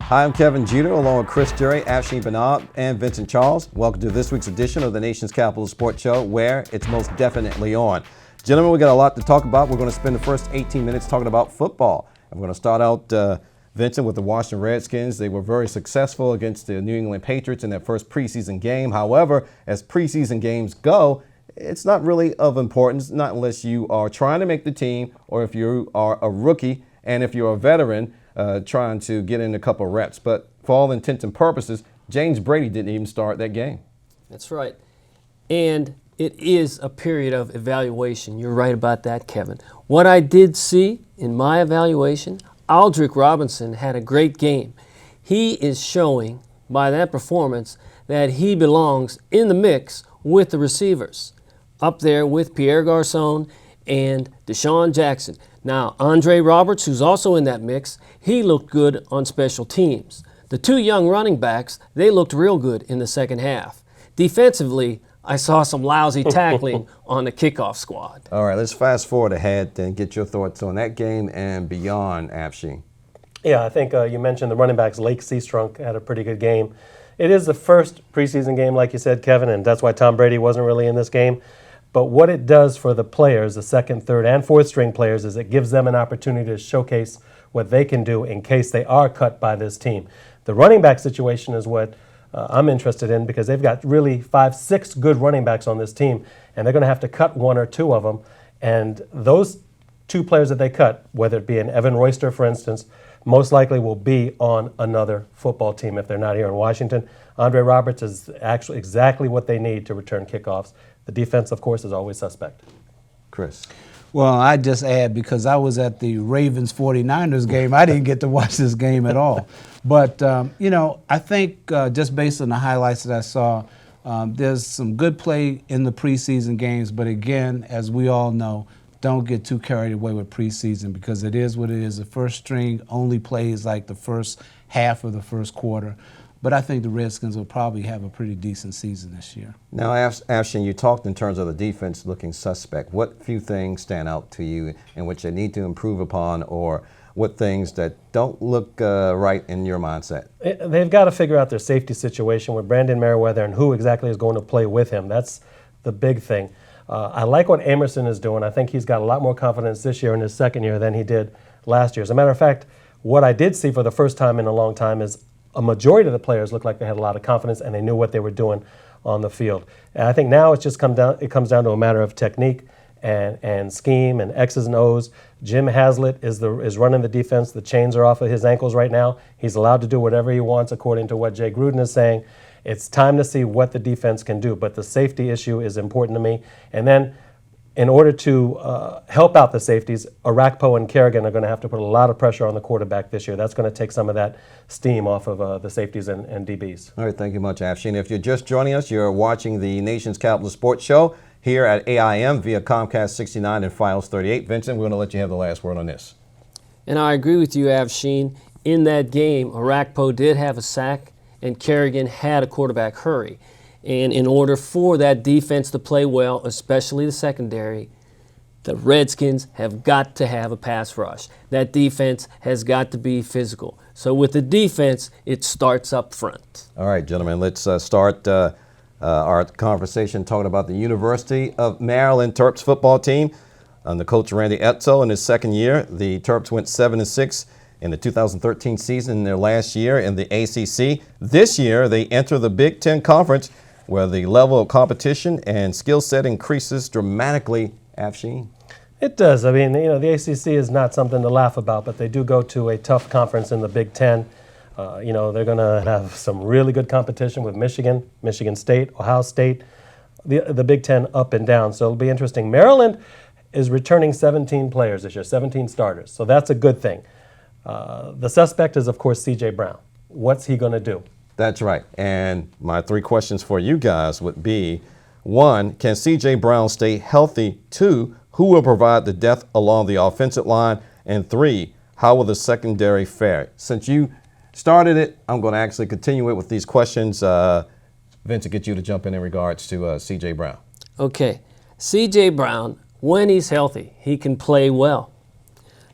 Hi, I'm Kevin Jeter, along with Chris Jury, Afshin Banab, and Vincent Charles. Welcome to this week's edition of the Nation's Capital Sports Show, where it's most definitely on. Gentlemen, we got a lot to talk about. We're going to spend the first 18 minutes talking about football. I'm going to start out, Vincent, with the Washington Redskins. They were very successful against the New England Patriots in their first preseason game. However, as preseason games go, it's not really of importance, not unless you are trying to make the team or if you are a rookie and if you're a veteran trying to get in a couple reps. But for all intents and purposes, James Brady didn't even start that game. That's right. And it is a period of evaluation. You're right about that, Kevin. What I did see in my evaluation, Aldrick Robinson had a great game. He is showing by that performance that he belongs in the mix with the receivers, up there with Pierre Garçon and Deshaun Jackson. Now, Andre Roberts, who's also in that mix, he looked good on special teams. The two young running backs, they looked real good in the second half. Defensively, I saw some lousy tackling on the kickoff squad. All right, let's fast forward ahead and get your thoughts on that game and beyond, Afshin. Yeah, I think you mentioned the running backs. Lake Seastrunk had a pretty good game. It is the first preseason game, like you said, Kevin, and that's why Tom Brady wasn't really in this game. But what it does for the players, the second, third, and fourth string players, is it gives them an opportunity to showcase what they can do in case they are cut by this team. The running back situation is what I'm interested in because they've got really 5, 6 good running backs on this team, and they're going to have to cut 1 or 2 of them. And those 2 players that they cut, whether it be an Evan Royster, for instance, most likely will be on another football team if they're not here in Washington. Andre Roberts is actually exactly what they need to return kickoffs. The defense, of course, is always suspect. Chris. Well, I just add, because I was at the Ravens-49ers game, I didn't get to watch this game at all. But, I think just based on the highlights that I saw, there's some good play in the preseason games. But again, as we all know, don't get too carried away with preseason because it is what it is. The first string only plays like the first half of the first quarter. But I think the Redskins will probably have a pretty decent season this year. Now, Afshin, you talked in terms of the defense looking suspect. What few things stand out to you in which they need to improve upon, or what things that don't look right in your mindset? They've got to figure out their safety situation with Brandon Merriweather and who exactly is going to play with him. That's the big thing. I like what Emerson is doing. I think he's got a lot more confidence this year in his second year than he did last year. As a matter of fact, what I did see for the first time in a long time is a majority of the players looked like they had a lot of confidence and they knew what they were doing on the field. And I think now it comes down to a matter of technique and scheme and X's and O's. Jim Haslett is running the defense. The chains are off of his ankles right now. He's allowed to do whatever he wants according to what Jay Gruden is saying. It's time to see what the defense can do, but the safety issue is important to me. And then in order to help out the safeties, Arakpo and Kerrigan are going to have to put a lot of pressure on the quarterback this year. That's going to take some of that steam off of the safeties and DBs. All right, thank you much, Afshin. If you're just joining us, you're watching the Nation's Capital Sports Show here at AIM via Comcast 69 and Fios 38. Vincent, we're going to let you have the last word on this. And I agree with you, Afshin. In that game, Arakpo did have a sack, and Kerrigan had a quarterback hurry. And in order for that defense to play well, especially the secondary, the Redskins have got to have a pass rush. That defense has got to be physical. So with the defense, it starts up front. All right, gentlemen, let's start our conversation talking about the University of Maryland Terps football team. Under Coach Randy Edsall in his second year, the Terps went 7-6 in the 2013 season in their last year in the ACC. This year, they enter the Big Ten Conference, where the level of competition and skill set increases dramatically. Afshin? It does. I mean, the ACC is not something to laugh about, but they do go to a tough conference in the Big Ten. They're going to have some really good competition with Michigan, Michigan State, Ohio State, the Big Ten up and down. So it'll be interesting. Maryland is returning 17 players this year, 17 starters. So that's a good thing. The suspect is, of course, C.J. Brown. What's he going to do? That's right. And my 3 questions for you guys would be, 1, can C.J. Brown stay healthy? 2, who will provide the depth along the offensive line? And 3, how will the secondary fare? Since you started it, I'm going to actually continue it with these questions. Vincent, get you to jump in regards to C.J. Brown. Okay. C.J. Brown, when he's healthy, he can play well.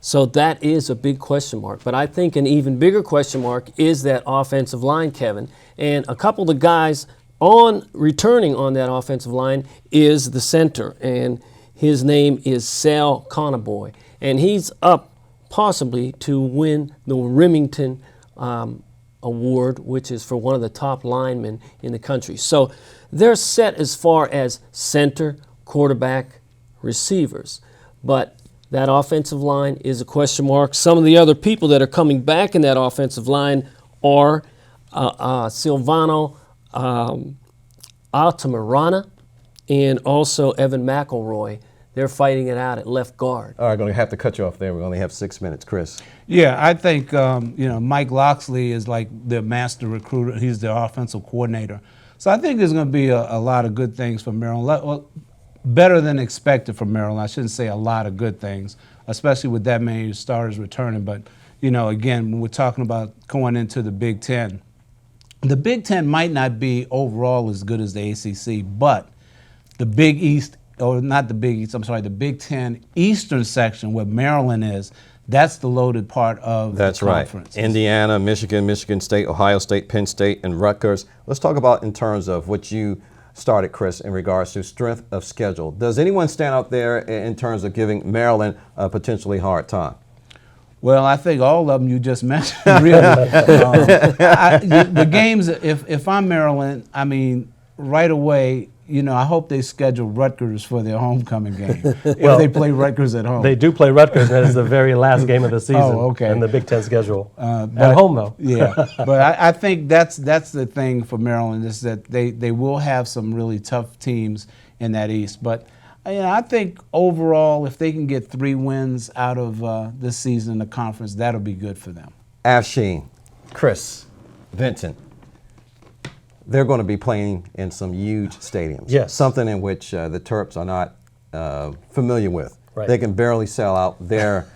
So that is a big question mark. But I think an even bigger question mark is that offensive line, Kevin. And a couple of the guys returning on that offensive line is the center, and his name is Sal Conaboy. And he's up possibly to win the Remington Award, which is for one of the top linemen in the country. So they're set as far as center, quarterback, receivers. But that offensive line is a question mark. Some of the other people that are coming back in that offensive line are Silvano Altamirano and also Evan McElroy. They're fighting it out at left guard. All right, going to have to cut you off there. We only have 6 minutes. Chris. Yeah, I think Mike Locksley is like the master recruiter. He's the offensive coordinator. So I think there's going to be a lot of good things for Maryland. Well, better than expected for Maryland. I shouldn't say a lot of good things, especially with that many starters returning. But, again, when we're talking about going into the Big Ten, the Big Ten might not be overall as good as the ACC, but the Big East, or not the Big East, I'm sorry, the Big Ten Eastern section where Maryland is, that's the loaded part of That's the conference. Right. Indiana, Michigan, Michigan State, Ohio State, Penn State, and Rutgers. Let's talk about in terms of what you started, Chris, in regards to strength of schedule. Does anyone stand out there in terms of giving Maryland a potentially hard time? Well, I think all of them you just mentioned, really. The games, if I'm Maryland, I mean, right away, I hope they schedule Rutgers for their homecoming game if they play Rutgers at home. They do play Rutgers, and that is the very last game of the season in the Big Ten schedule. At home, though. Yeah, but I think that's the thing for Maryland is that they will have some really tough teams in that East. But I think overall, if they can get 3 wins out of this season in the conference, that'll be good for them. Afshin, Chris, Vincent. They're going to be playing in some huge stadiums. Yes. Something in which the Terps are not familiar with. Right. They can barely sell out their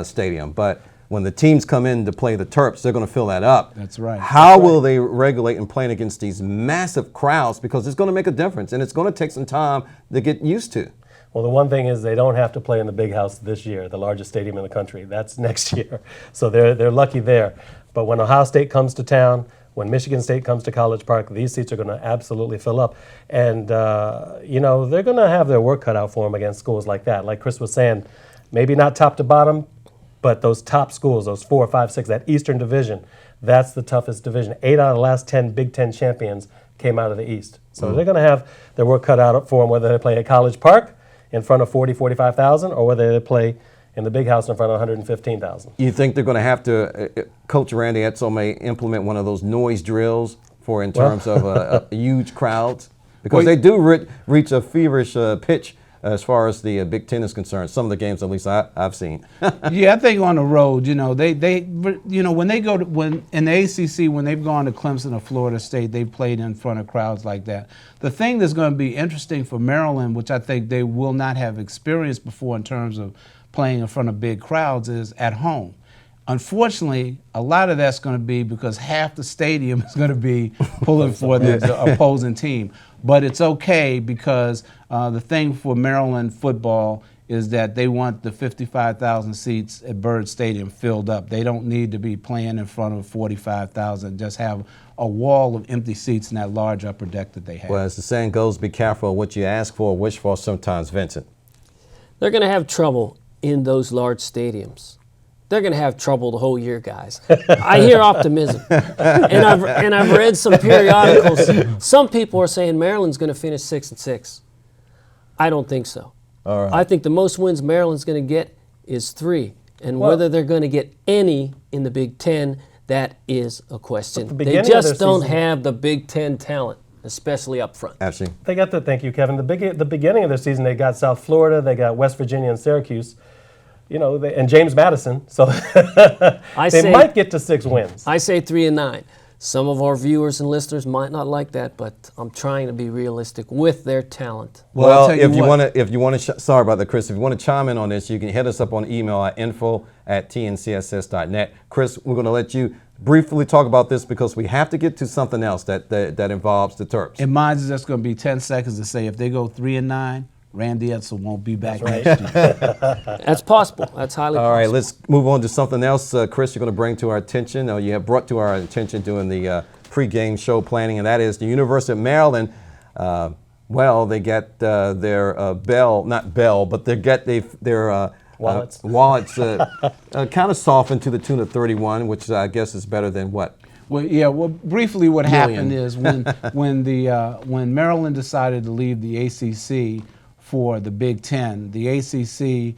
stadium. But when the teams come in to play the Terps, they're going to fill that up. That's right. How will they regulate and playing against these massive crowds? Because it's going to make a difference, and it's going to take some time to get used to. Well, the one thing is they don't have to play in the Big House this year, the largest stadium in the country. That's next year. So they're lucky there. But when Ohio State comes to town, when Michigan State comes to College Park, these seats are going to absolutely fill up. And, they're going to have their work cut out for them against schools like that. Like Chris was saying, maybe not top to bottom, but those top schools, those 4, 5, 6, that Eastern Division, that's the toughest division. 8 out of the last 10 Big Ten champions came out of the East. So they're going to have their work cut out for them, whether they play at College Park in front of 40, 45,000, or whether they play in the Big House in front of 115,000. You think they're going to have to, Coach Randy Edsall may implement one of those noise drills in terms of a huge crowds? Because they do reach a feverish pitch as far as the Big Ten is concerned. Some of the games, at least I've seen. Yeah, I think on the road, when they go when in the ACC, when they've gone to Clemson or Florida State, they've played in front of crowds like that. The thing that's going to be interesting for Maryland, which I think they will not have experienced before in terms of playing in front of big crowds, is at home. Unfortunately, a lot of that's going to be because half the stadium is going to be pulling for the opposing team. But it's okay because the thing for Maryland football is that they want the 55,000 seats at Byrd Stadium filled up. They don't need to be playing in front of 45,000, just have a wall of empty seats in that large upper deck that they have. Well, as the saying goes, be careful of what you ask for, wish for sometimes, Vincent. They're going to have trouble in those large stadiums. They're going to have trouble the whole year, guys. I hear optimism, and I've read some periodicals. Some people are saying Maryland's going to finish 6-6. I don't think so. All right. I think the most wins Maryland's going to get is 3, and whether they're going to get any in the Big Ten, that is a question. They just don't have the Big Ten talent, especially up front. Actually, Thank you, Kevin. The beginning of their season, they got South Florida, they got West Virginia and Syracuse. And James Madison, so they might get to 6 wins. I say 3-9. Some of our viewers and listeners might not like that, but I'm trying to be realistic with their talent. well, if you want to, sorry about that, Chris. If you want to chime in on this, you can hit us up on email at info@tncss.net. Chris, we're going to let you briefly talk about this because we have to get to something else that involves the Terps. And mine's just going to be 10 seconds to say if they go 3-9. Randy Edsel won't be back That's next year. That's possible. That's highly All possible. right, let's move on to something else, Chris, you're going to bring to our attention, or you have brought to our attention during the pregame show planning, and that is the University of Maryland. Well, they get their Wallets. wallets kind of softened to the tune of 31, which I guess is better than what? Well, yeah. Well, briefly, what Million. happened is when Maryland decided to leave the ACC for the Big Ten, the ACC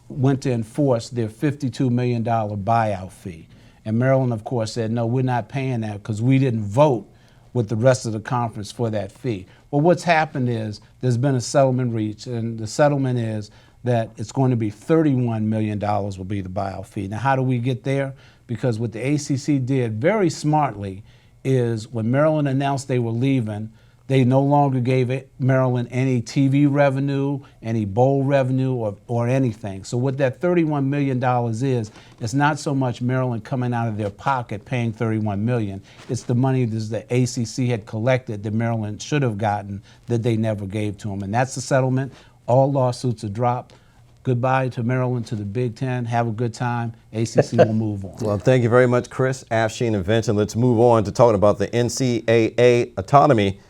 went to enforce their $52 million buyout fee, and Maryland, of course, said no, we're not paying that because we didn't vote with the rest of the conference for that fee. Well, what's happened is there's been a settlement reached, and the settlement is that it's going to be $31 million will be the buyout fee. Now, how do we get there? Because what the ACC did very smartly is when Maryland announced they were leaving, they no longer gave Maryland any TV revenue, any bowl revenue, or anything. So what that $31 million is, it's not so much Maryland coming out of their pocket paying $31 million. It's the money that the ACC had collected that Maryland should have gotten that they never gave to them. And that's the settlement. All lawsuits are dropped. Goodbye to Maryland, to the Big Ten. Have a good time. ACC will move on. Well, thank you very much, Chris, Afshin, and Vincent. Let's move on to talking about the NCAA autonomy.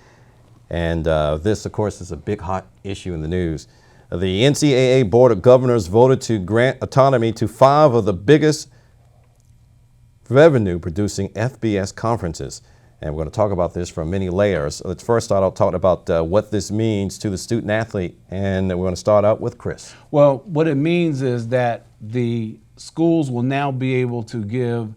And this, of course, is a big hot issue in the news. The NCAA Board of Governors voted to grant autonomy to 5 of the biggest revenue-producing FBS conferences. And we're going to talk about this from many layers. Let's first start out talking about what this means to the student athlete. And we're going to start out with Chris. Well, what it means is that the schools will now be able to give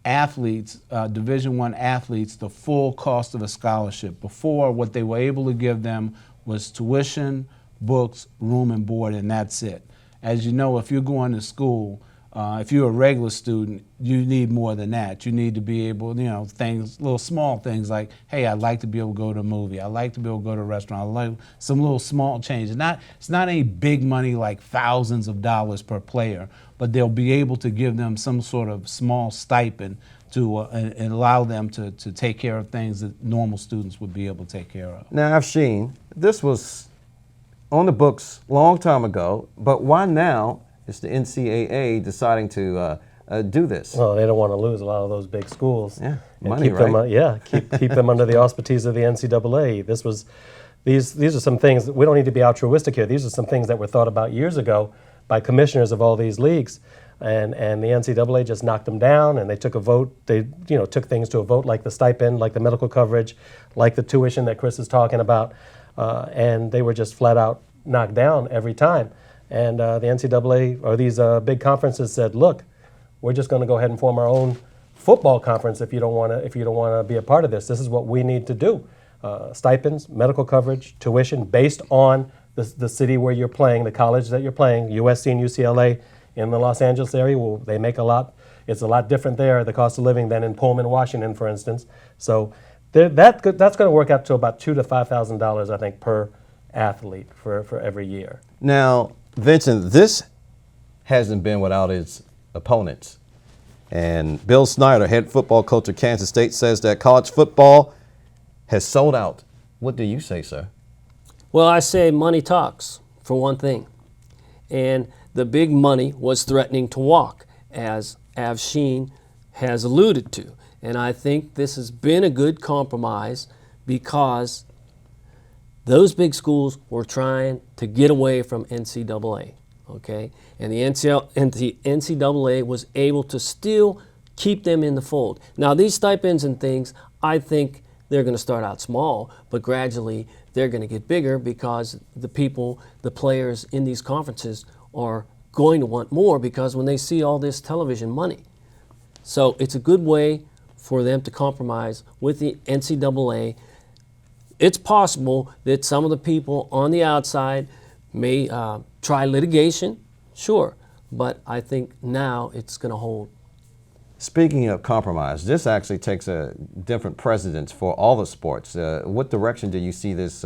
athletes, Division I athletes, the full cost of a scholarship. Before, what they were able to give them was tuition, books, room and board, and that's it. As you know, if you're going to school, if you're a regular student, you need more than that. You need to be able, things, little small things like, hey, I'd like to be able to go to a movie. I'd like to be able to go to a restaurant. I'd like some little small changes. It's not any big money like thousands of dollars per player, but they'll be able to give them some sort of small stipend to and allow them to take care of things that normal students would be able to take care of. Now, Afshin, this was on the books a long time ago, but why now is the NCAA deciding to do this? Well, they don't want to lose a lot of those big schools. Yeah, and money, keep them, right? keep them under the auspices of the NCAA. These are some things that we don't need to be altruistic here. These are some things that were thought about years ago by commissioners of all these leagues, and the NCAA just knocked them down, and they took a vote. They took things to a vote like the stipend, like the medical coverage, like the tuition that Chris is talking about, and they were just flat out knocked down every time. And the NCAA or these big conferences said, "Look, we're just going to go ahead and form our own football conference if you don't want to be a part of this. This is what we need to do: stipends, medical coverage, tuition based on the city where you're playing, the college that you're playing. USC and UCLA in the Los Angeles area, well, they make a lot. It's a lot different there, the cost of living, than in Pullman, Washington, for instance. So that's going to work out to about $2,000 to $5,000, I think, per athlete for every year." Now, Vincent, this hasn't been without its opponents. And Bill Snyder, head football coach at Kansas State, says that college football has sold out. What do you say, sir? Well, I say money talks, for one thing. And the big money was threatening to walk, as Afshin has alluded to. And I think this has been a good compromise because those big schools were trying to get away from NCAA, okay? And the NCAA was able to still keep them in the fold. Now, these stipends and things, I think they're going to start out small, but gradually they're going to get bigger because the players in these conferences are going to want more because when they see all this television money. So it's a good way for them to compromise with the NCAA. It's possible that some of the people on the outside may try litigation, sure, but I think now it's going to hold. Speaking of compromise, this actually takes a different precedence for all the sports. What direction do you see this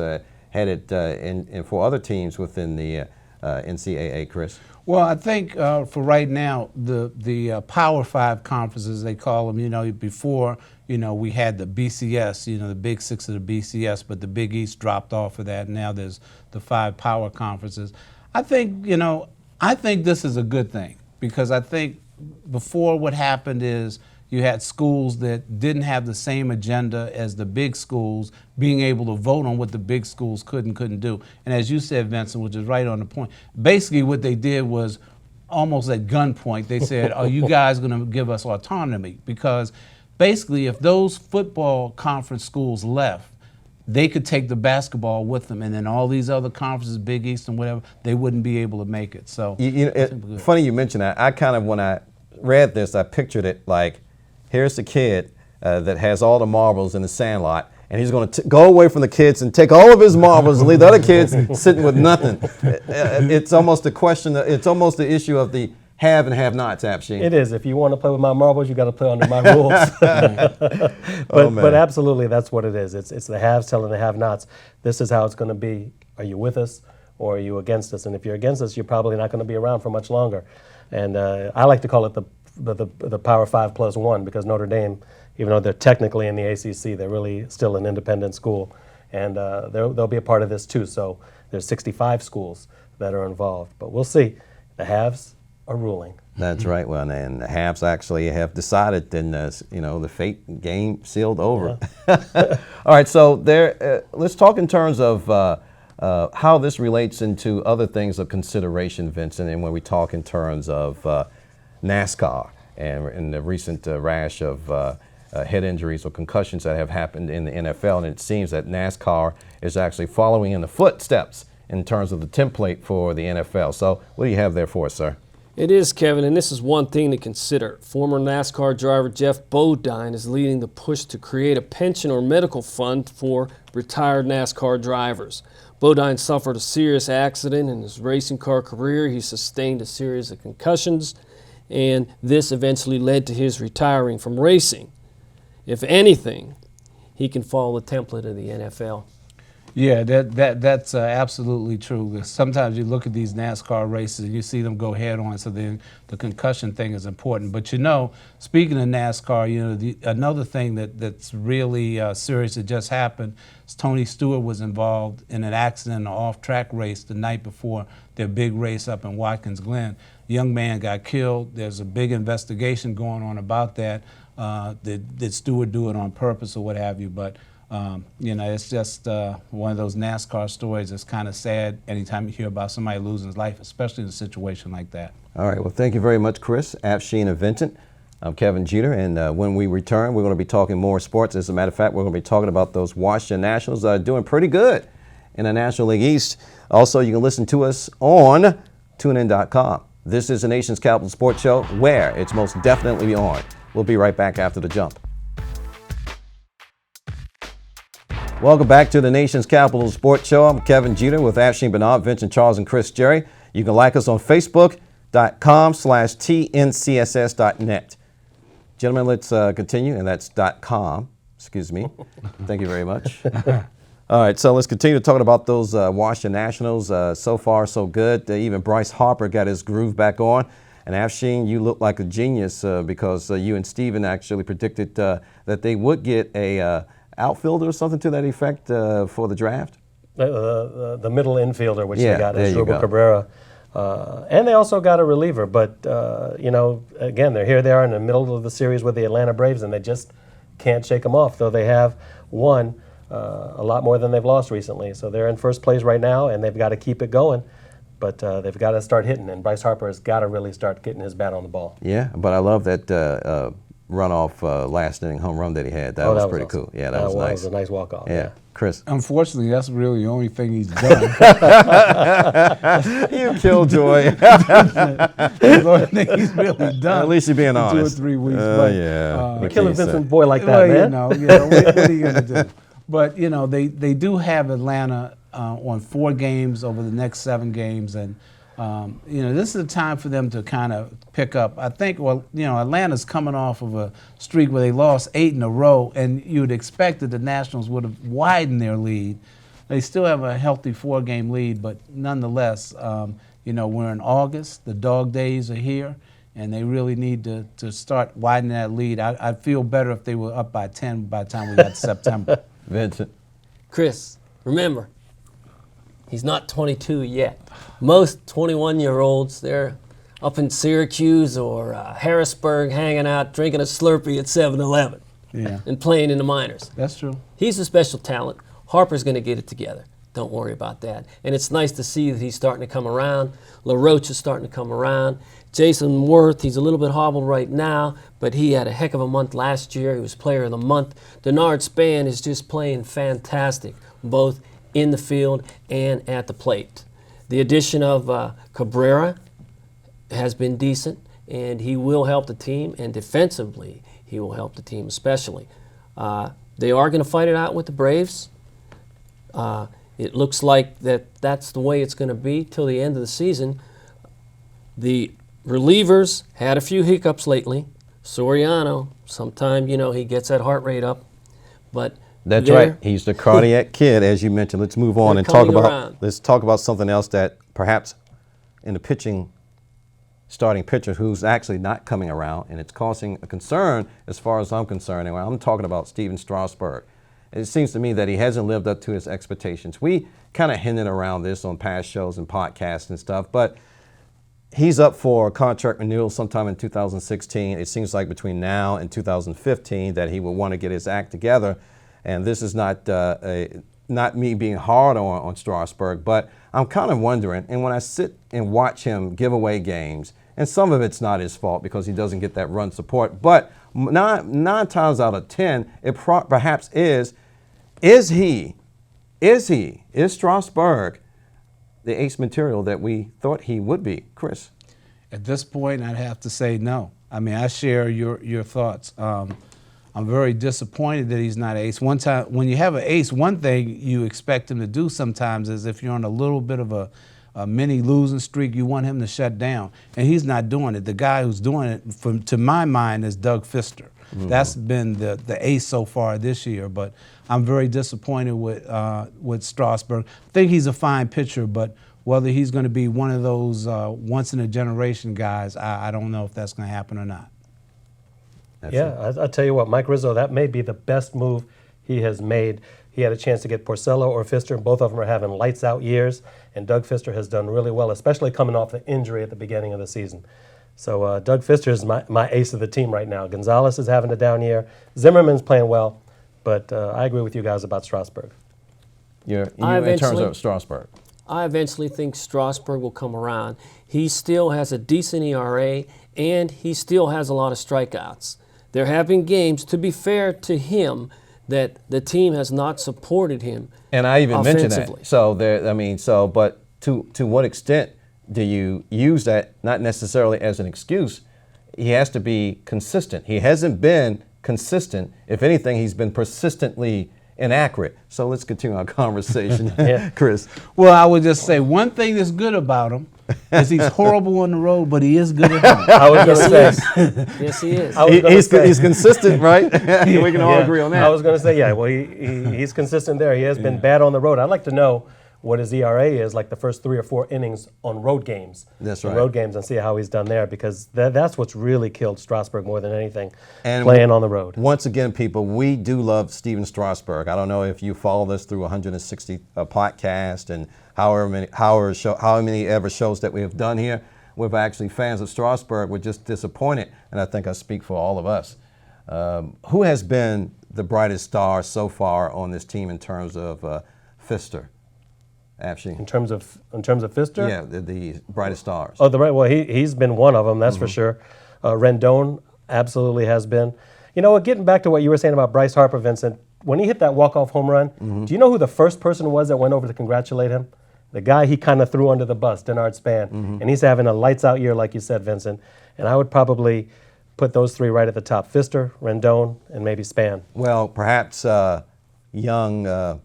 headed in for other teams within the NCAA, Chris? Well, I think for right now, the Power Five conferences, they call them, before, we had the BCS, the Big Six of the BCS, but the Big East dropped off of that. And now there's the 5 power conferences. I think this is a good thing, because I think before what happened is you had schools that didn't have the same agenda as the big schools being able to vote on what the big schools could and couldn't do. And as you said, Vincent, which is right on the point, basically what they did was almost at gunpoint. They said, are you guys going to give us autonomy? Because basically if those football conference schools left, they could take the basketball with them, and then all these other conferences, Big East and whatever, they wouldn't be able to make it. So funny you mention that. I kind of, when I read this, I pictured it like, here's the kid that has all the marbles in the sandlot, and he's going to go away from the kids and take all of his marbles and leave the other kids sitting with nothing. It's almost a question, it's almost the issue of the have and have-nots, Afshin. It is. If you want to play with my marbles, you got to play under my rules. But absolutely, that's what it is. It's the haves telling the have-nots, this is how it's going to be. Are you with us or are you against us? And if you're against us, you're probably not going to be around for much longer. And I like to call it the Power 5 plus 1, because Notre Dame, even though they're technically in the ACC, they're really still an independent school, and they'll be a part of this too. So there's 65 schools that are involved, but we'll see. The haves are ruling. That's right. Well, and the haves actually have decided, then the fate game sealed over. Yeah. All right, so let's talk in terms of how this relates into other things of consideration, Vincent, and when we talk in terms of NASCAR and the recent rash of head injuries or concussions that have happened in the NFL. And it seems that NASCAR is actually following in the footsteps in terms of the template for the NFL. So what do you have there for us, sir? It is, Kevin, and this is one thing to consider. Former NASCAR driver Jeff Bodine is leading the push to create a pension or medical fund for retired NASCAR drivers. Bodine suffered a serious accident in his racing car career. He sustained a series of concussions, and this eventually led to his retiring from racing. If anything, he can follow the template of the NFL. Yeah, that's absolutely true. Sometimes you look at these NASCAR races and you see them go head on, so the concussion thing is important. But speaking of NASCAR, another thing that's really serious that just happened is Tony Stewart was involved in an accident, an off-track race the night before their big race up in Watkins Glen. The young man got killed. There's a big investigation going on about that. Did Stewart do it on purpose or what have you? But it's just one of those NASCAR stories that's kind of sad anytime you hear about somebody losing his life, especially in a situation like that. All right. Well, thank you very much, Chris, Afshin, and Vincent. I'm Kevin Jeter, and when we return, we're going to be talking more sports. As a matter of fact, we're going to be talking about those Washington Nationals that are doing pretty good in the National League East. Also, you can listen to us on TuneIn.com. This is the Nation's Capital Sports Show, where it's most definitely on. We'll be right back after the jump. Welcome back to the Nation's Capital Sports Show. I'm Kevin Jeter with Afshin Bernard, Vincent Charles, and Chris Jerry. You can like us on Facebook.com/TNCSS.net. Gentlemen, let's continue, and that's .com. Excuse me. Thank you very much. All right, so let's continue talking about those Washington Nationals. So far, so good. Even Bryce Harper got his groove back on. And Afshin, you look like a genius because you and Steven actually predicted that they would get a outfielder or something to that effect for the draft. The middle infielder, which they got, is Asdrubal Cabrera. And they also got a reliever. But, again, they are in the middle of the series with the Atlanta Braves, and they just can't shake them off, though they have won a lot more than they've lost recently. So they're in first place right now, and they've got to keep it going. But they've got to start hitting, and Bryce Harper has got to really start getting his bat on the ball. Yeah, but I love that runoff last inning home run that he had. That was pretty awesome. Cool. Yeah, that was nice. That was a nice walk-off. Yeah. Chris. Unfortunately, that's really the only thing he's done. You killjoy. That's the only thing he's really done. At least you're being honest. 2 or 3 weeks. Yeah. You're killing Vincent Boy like that, man. What are you going to do? But, they do have Atlanta on 4 games over the next 7 games. And, this is a time for them to kind of pick up. I think, Atlanta's coming off of a streak where they lost 8 in a row, and you'd expect that the Nationals would have widened their lead. They still have a healthy 4-game lead, but nonetheless, You know, we're in August. The dog days are here, and they really need to start widening that lead. I'd feel better if they were up by 10 by the time we got to September. Vincent. Chris, remember, he's not 22 yet. Most 21-year-olds, they're up in Syracuse or Harrisburg hanging out, drinking a Slurpee at 7-Eleven Yeah, and playing in the minors. that's true. He's a special talent. Harper's going to get it together. Don't worry about that. And it's nice to see that he's starting to come around. LaRoche is starting to come around. Jason Worth, he's a little bit hobbled right now, but he had a heck of a month last year. He was player of the month. Denard Span is just playing fantastic, both in the field and at the plate. The addition of Cabrera has been decent, and he will help the team, and defensively, he will help the team especially. They are going to fight it out with the Braves. It looks like that's the way it's going to be till the end of the season. The relievers had a few hiccups lately. Soriano, sometime, he gets that heart rate up. But That's right. He's the cardiac kid, as you mentioned. Let's move on They're and talk coming about. around. Let's talk about something else that perhaps in the pitching, starting pitcher who's actually not coming around, and it's causing a concern as far as I'm concerned. And I'm talking about Steven Strasburg. It seems to me that he hasn't lived up to his expectations. We kind of hinted around this on past shows and podcasts and stuff, but he's up for contract renewal sometime in 2016. It seems like between now and 2015 that he will want to get his act together. And this is not not me being hard on Strasburg, but I'm kind of wondering, and when I sit and watch him give away games, and some of it's not his fault because he doesn't get that run support, but nine times out of 10, it perhaps is Strasburg the ace material that we thought he would be? Chris? At this point, I'd have to say no. I mean, I share your thoughts. I'm very disappointed that he's not an ace. One time, when you have an ace, one thing you expect him to do sometimes is if you're on a little bit of a mini losing streak, you want him to shut down. And he's not doing it. The guy who's doing it, to my mind, is Doug Fister. Mm-hmm. That's been the ace so far this year. But I'm very disappointed with Strasburg. I think he's a fine pitcher, but whether he's going to be one of those once-in-a-generation guys, I don't know if that's going to happen or not. I'll tell you what, Mike Rizzo, that may be the best move he has made. He had a chance to get Porcello or Fister, and both of them are having lights-out years, and Doug Fister has done really well, especially coming off the injury at the beginning of the season. So Doug Fister is my ace of the team right now. Gonzalez is having a down year. Zimmerman's playing well, but I agree with you guys about Strasburg. In terms of Strasburg? I eventually think Strasburg will come around. He still has a decent ERA, and he still has a lot of strikeouts. There have been games, to be fair to him, that the team has not supported him. And I even mentioned offensively. that. But to what extent do you use that, not necessarily as an excuse? He has to be consistent. He hasn't been consistent. If anything, he's been persistently inaccurate. So let's continue our conversation. Chris. Well, I would just say one thing that's good about him is he's horrible on the road, but he is good at home. I was going to say. Yes, he is. He's consistent, right? We can all agree on that. I was going to say, he's consistent there. He has been bad on the road. I'd like to know what his ERA is like the first 3 or 4 innings on road games. That's right. Road games, and see how he's done there, because that's what's really killed Strasburg more than anything, and playing on the road. Once again, people, we do love Steven Strasburg. I don't know if you follow us through 160 podcasts and how many ever shows that we have done here. We're actually fans of Strasburg. We're just disappointed, and I think I speak for all of us. Who has been the brightest star so far on this team in terms of Fister? Afshin. In terms of Fister? Yeah, the brightest stars. Oh, he's been one of them, that's for sure. Rendon absolutely has been. You know what, getting back to what you were saying about Bryce Harper, Vincent, when he hit that walk-off home run, do you know who the first person was that went over to congratulate him? The guy he kind of threw under the bus, Denard Span. And he's having a lights-out year, like you said, Vincent. And I would probably put those 3 right at the top: Fister, Rendon, and maybe Span. Well, perhaps young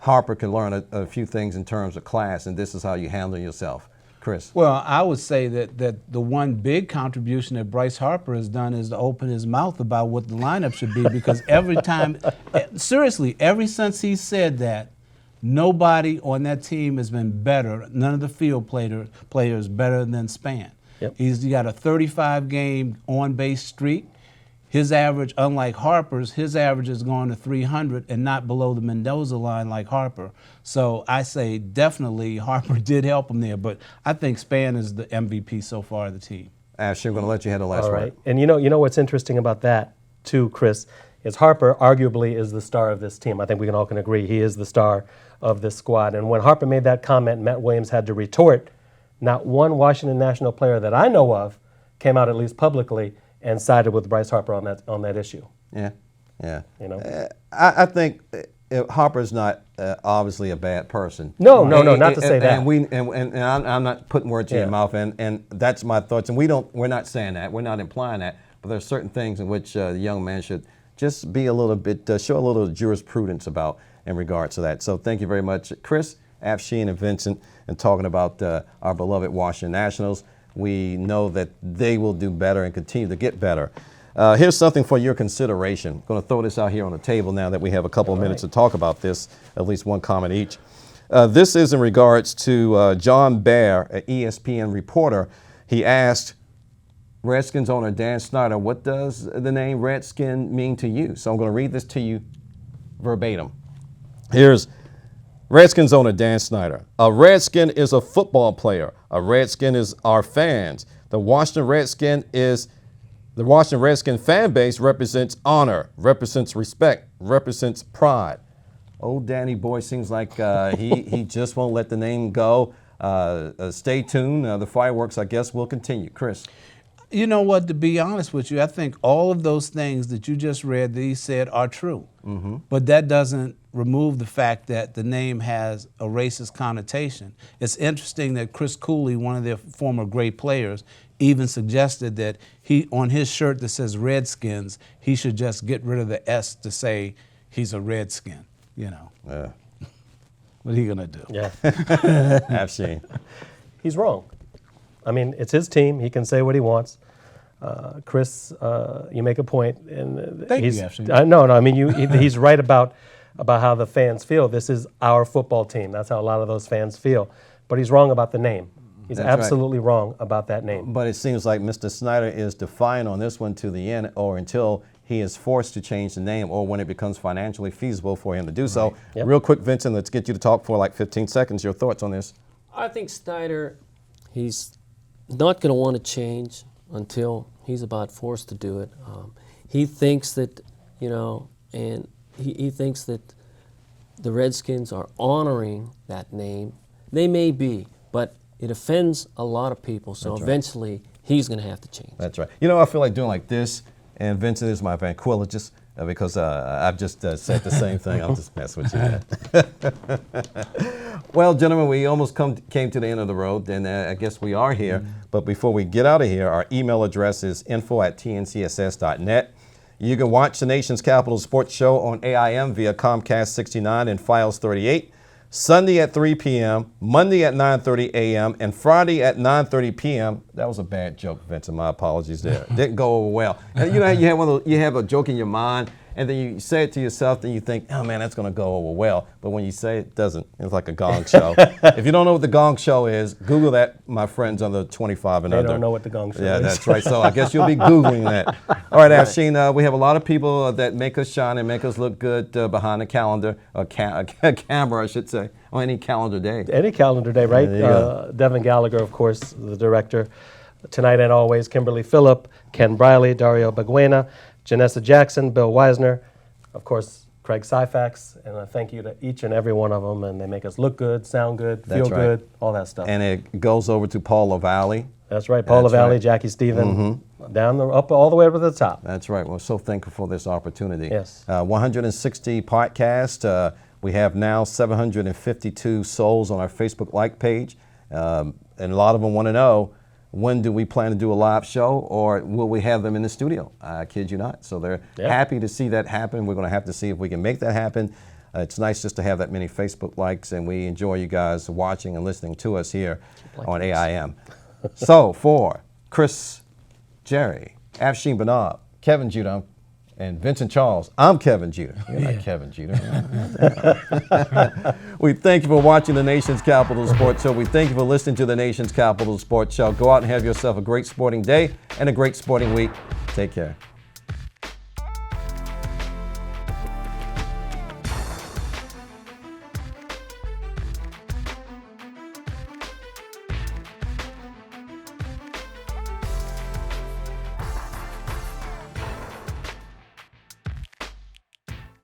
Harper can learn a few things in terms of class, and this is how you handle yourself. Chris? Well, I would say that the one big contribution that Bryce Harper has done is to open his mouth about what the lineup should be, because every time, seriously, ever since he said that, Nobody on that team has been better. None of the field players better than Span. Yep. He's got a 35-game on-base streak. His average, unlike Harper's, his average is going to 300 and not below the Mendoza line like Harper. So I say definitely Harper did help him there, but I think Span is the MVP so far of the team. Ashley, I'm going to let you have the last All word. right. And you know what's interesting about that, too, Chris, is Harper arguably is the star of this team. I think we can all agree he is the star of this squad. And when Harper made that comment, Matt Williams had to retort. Not one Washington National player that I know of came out, at least publicly, and sided with Bryce Harper on that issue. Yeah, yeah. You know? I think Harper's not obviously a bad person. No, not to say that. And I'm not putting words in your mouth, and that's my thoughts. And we're not saying that. We're not implying that. But there's certain things in which the young man should just be a little bit, show a little jurisprudence about in regards to that. So thank you very much, Chris, Afshin, and Vincent, and talking about our beloved Washington Nationals. We know that they will do better and continue to get better. Here's something for your consideration. I'm going to throw this out here on the table now that we have a couple of minutes to talk about this, at least one comment each. This is in regards to John Baer, an ESPN reporter. He asked Redskins owner Dan Snyder, what does the name Redskin mean to you? So I'm going to read this to you verbatim. Here's Redskins owner Dan Snyder. A Redskin is a football player. A Redskin is our fans. The Washington Redskin fan base represents honor, represents respect, represents pride. Old Danny Boy seems like he just won't let the name go. Stay tuned. The fireworks, I guess, will continue. Chris. You know what, to be honest with you, I think all of those things that you just read that he said are true. Mm-hmm. But that doesn't remove the fact that the name has a racist connotation. It's interesting that Chris Cooley, one of their former great players, even suggested that he, on his shirt that says Redskins, he should just get rid of the S to say he's a Redskin, you know. What are you going to do? Yeah. I've seen. He's wrong. I mean, it's his team. He can say what he wants. Chris, you make a point. And Thank you, Ashley. No, I mean, he's right about how the fans feel. This is our football team. That's how a lot of those fans feel. But he's wrong about the name. He's absolutely wrong about that name. But it seems like Mr. Snyder is defiant on this one to the end, or until he is forced to change the name, or when it becomes financially feasible for him to do so. Yep. Real quick, Vincent, let's get you to talk for like 15 seconds. Your thoughts on this? I think Snyder, he's not going to want to change until he's about forced to do it. He thinks that, and he thinks that the Redskins are honoring that name. They may be, but it offends a lot of people, so eventually he's going to have to change. That's right. I feel like doing like this, and Vincent is my ventriloquist because I've just said the same thing. I'll just mess with you. Well, gentlemen, we almost came to the end of the road, and I guess we are here. But before we get out of here, our email address is info@tncss.net. You can watch the Nation's Capital Sports Show on AIM via Comcast 69 and Files 38. Sunday at 3 p.m., Monday at 9:30 a.m., and Friday at 9:30 p.m. That was a bad joke, Vincent. My apologies there. Didn't go over well. And you have you have a joke in your mind, and then you say it to yourself, then you think, oh man, that's gonna go over well. But when you say it, it doesn't. It's like a gong show. If you don't know what the gong show is, Google that, my friends under 25 and They under. don't know what the gong show is. Yeah, that's right. So I guess you'll be Googling that. All right, Afshin, we have a lot of people that make us shine and make us look good behind a calendar, a camera, I should say, on any calendar day. Any calendar day, right? There you go. Devin Gallagher, of course, the director. Tonight and always, Kimberly Phillip, Ken Briley, Dario Baguena, Janessa Jackson, Bill Weisner, of course, Craig Syfax, and a thank you to each and every one of them. And they make us look good, sound good, feel That's right. good, all that stuff. And it goes over to Paul LaValle. That's right, Paul That's LaValle, right. Jackie Stephen, up all the way up to the top. That's right. We're so thankful for this opportunity. Yes. 160 podcasts. We have now 752 souls on our Facebook like page. And a lot of them want to know, when do we plan to do a live show, or will we have them in the studio? I kid you not. So they're happy to see that happen. We're going to have to see if we can make that happen. It's nice just to have that many Facebook likes, and we enjoy you guys watching and listening to us here on AIM. So for Chris, Jerry, Afshin Banab, Kevin Judon, And Vincent Charles, I'm Kevin Jeter. You're not Kevin Jeter. We thank you for watching the Nation's Capital Sports Show. We thank you for listening to the Nation's Capital Sports Show. Go out and have yourself a great sporting day and a great sporting week. Take care.